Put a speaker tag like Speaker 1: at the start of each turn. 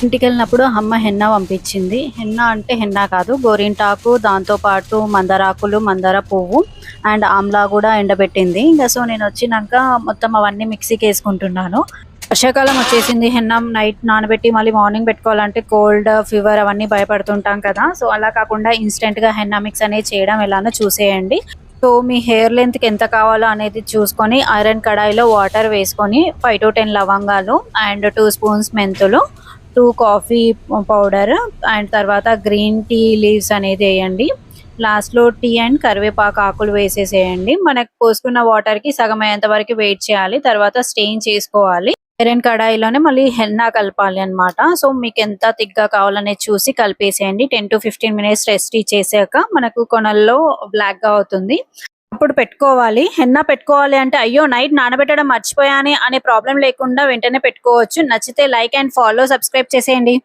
Speaker 1: ఇంటికెళ్ళినప్పుడు అమ్మ హెన్నా పంపించింది. హెన్నా అంటే హెన్నా కాదు, గోరింటాకు, దాంతో పాటు మందారాకులు, మందార పువ్వు అండ్ ఆమ్లా కూడా ఎండబెట్టింది. సో నేనొచ్చినంక మొత్తం అవన్నీ మిక్సీకేసుకుంటున్నాను. వర్షాకాలం వచ్చేసింది. హెన్నా నైట్ నానబెట్టి మళ్ళీ మార్నింగ్ పెట్టుకోవాలంటే కోల్డ్, ఫీవర్ అవన్నీ భయపడుతుంటాం కదా! సో అలా కాకుండా ఇన్‌స్టంట్‌గా హెన్నా మిక్స్ అనేది చేయడం ఎలానో చూసేయండి. సో మీ హెయిర్ లెంగ్త్‌కి ఎంత కావాలో అనేది చూసుకొని ఐరన్ కడాయిలో వాటర్ వేసుకొని 5-10 లవంగాలు అండ్ 2 స్పూన్స్ మెంతులు, 2 కాఫీ పౌడర్ అండ్ తర్వాత గ్రీన్ టీ లీవ్స్ అనేది ఎయండి. లాస్ట్‌లో టీ అండ్ కరివేపాకు ఆకులు వేసేసేయండి. మనకు పోసుకున్న వాటర్‌కి సగం అయ్యేంత వరకు వెయిట్ చేయాలి. తర్వాత స్టెయిన్ చేసుకోవాలి. ఐరన్ కడాయిలోనే మళ్ళీ హెన్నా కలపాలి అన్నమాట. సో మీకెంత థిక్‌గా కావాలనేది చూసి కలిపేసేయండి. 10-15 మినిట్స్ రెస్ట్ ఇచ్చేసాక మనకు కొనల్లో బ్లాక్‌గా అవుతుంది. అప్పుడు పెట్టుకోవాలి. హెన్నా పెట్టుకోవాలి అంటే అయ్యో! నైట్ నానబెట్టడం మర్చిపోయానే అనే ప్రాబ్లమ్ లేకుండా వెంటనే పెట్టుకోవచ్చు. నచ్చితే లైక్ అండ్ ఫాలో, సబ్స్క్రైబ్ చేసేయండి.